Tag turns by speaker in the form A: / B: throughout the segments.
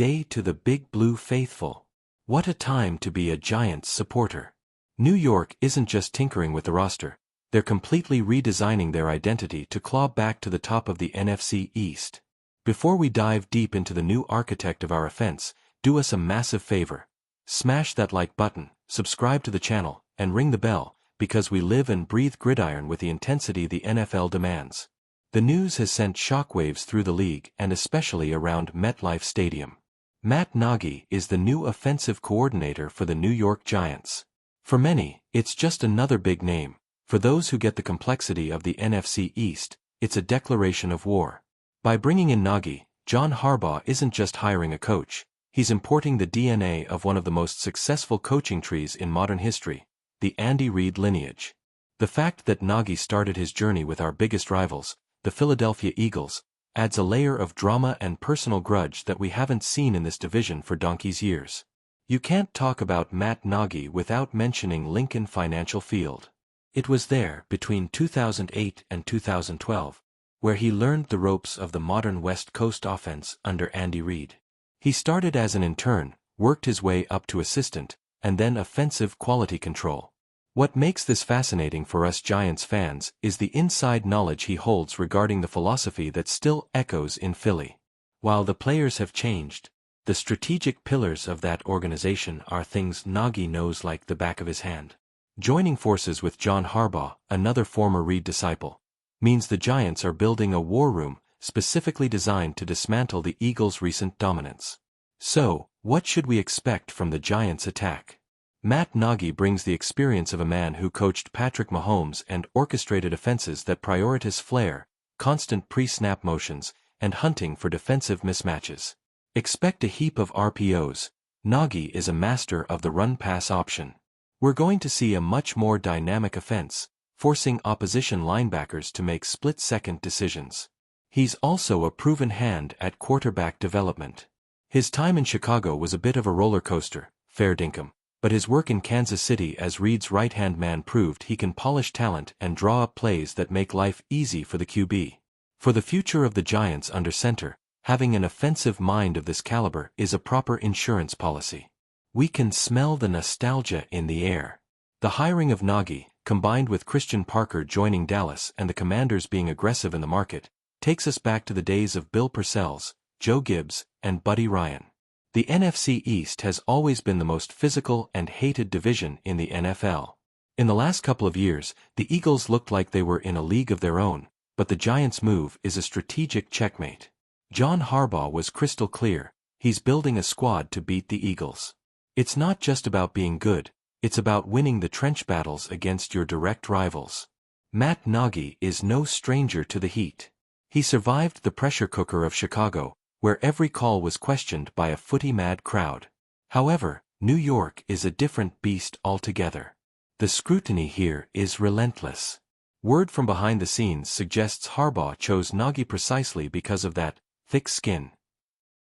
A: day to the Big Blue faithful. What a time to be a Giants supporter. New York isn't just tinkering with the roster, they're completely redesigning their identity to claw back to the top of the NFC East. Before we dive deep into the new architect of our offense, do us a massive favor. Smash that like button, subscribe to the channel, and ring the bell, because we live and breathe gridiron with the intensity the NFL demands. The news has sent shockwaves through the league and especially around MetLife Stadium. Matt Nagy is the new offensive coordinator for the New York Giants. For many, it's just another big name. For those who get the complexity of the NFC East, it's a declaration of war. By bringing in Nagy, John Harbaugh isn't just hiring a coach, he's importing the DNA of one of the most successful coaching trees in modern history, the Andy Reid lineage. The fact that Nagy started his journey with our biggest rivals, the Philadelphia Eagles, adds a layer of drama and personal grudge that we haven't seen in this division for donkey's years. You can't talk about Matt Nagy without mentioning Lincoln Financial Field. It was there, between 2008 and 2012, where he learned the ropes of the modern West Coast offense under Andy Reid. He started as an intern, worked his way up to assistant, and then offensive quality control. What makes this fascinating for us Giants fans is the inside knowledge he holds regarding the philosophy that still echoes in Philly. While the players have changed, the strategic pillars of that organization are things Nagy knows like the back of his hand. Joining forces with John Harbaugh, another former Reid disciple, means the Giants are building a war room specifically designed to dismantle the Eagles' recent dominance. So, what should we expect from the Giants' attack? Matt Nagy brings the experience of a man who coached Patrick Mahomes and orchestrated offenses that prioritize flair, constant pre-snap motions, and hunting for defensive mismatches. Expect a heap of RPOs. Nagy is a master of the run-pass option. We're going to see a much more dynamic offense, forcing opposition linebackers to make split-second decisions. He's also a proven hand at quarterback development. His time in Chicago was a bit of a roller coaster, fair dinkum, but his work in Kansas City as Reid's right-hand man proved he can polish talent and draw up plays that make life easy for the QB. For the future of the Giants under center, having an offensive mind of this caliber is a proper insurance policy. We can smell the nostalgia in the air. The hiring of Nagy, combined with Christian Parker joining Dallas and the Commanders being aggressive in the market, takes us back to the days of Bill Parcells, Joe Gibbs, and Buddy Ryan. The NFC East has always been the most physical and hated division in the NFL. In the last couple of years, the Eagles looked like they were in a league of their own, but the Giants' move is a strategic checkmate. John Harbaugh was crystal clear, he's building a squad to beat the Eagles. It's not just about being good, it's about winning the trench battles against your direct rivals. Matt Nagy is no stranger to the heat. He survived the pressure cooker of Chicago, where every call was questioned by a footy-mad crowd. However, New York is a different beast altogether. The scrutiny here is relentless. Word from behind the scenes suggests Harbaugh chose Nagy precisely because of that thick skin.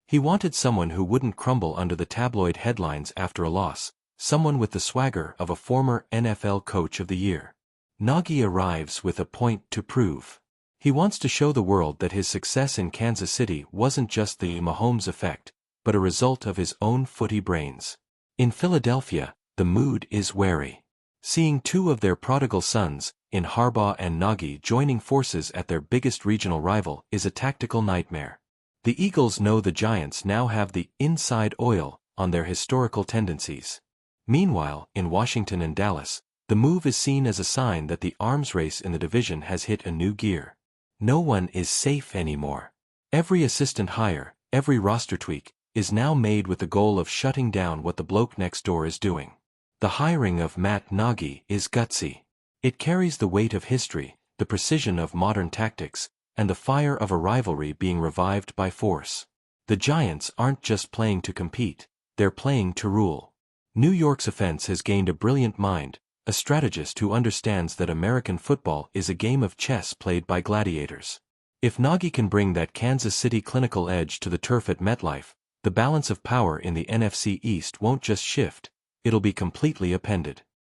A: He wanted someone who wouldn't crumble under the tabloid headlines after a loss, someone with the swagger of a former NFL Coach of the Year. Nagy arrives with a point to prove. He wants to show the world that his success in Kansas City wasn't just the Mahomes effect, but a result of his own footy brains. In Philadelphia, the mood is wary. Seeing two of their prodigal sons, in Harbaugh and Nagy joining forces at their biggest regional rival is a tactical nightmare. The Eagles know the Giants now have the inside oil on their historical tendencies. Meanwhile, in Washington and Dallas, the move is seen as a sign that the arms race in the division has hit a new gear. No one is safe anymore. Every assistant hire, every roster tweak, is now made with the goal of shutting down what the bloke next door is doing. The hiring of Matt Nagy is gutsy. It carries the weight of history, the precision of modern tactics, and the fire of a rivalry being revived by force. The Giants aren't just playing to compete, they're playing to rule. New York's offense has gained a brilliant mind, a strategist who understands that American football is a game of chess played by gladiators. If Nagy can bring that Kansas City clinical edge to the turf at MetLife, the balance of power in the NFC East won't just shift, it'll be completely upended.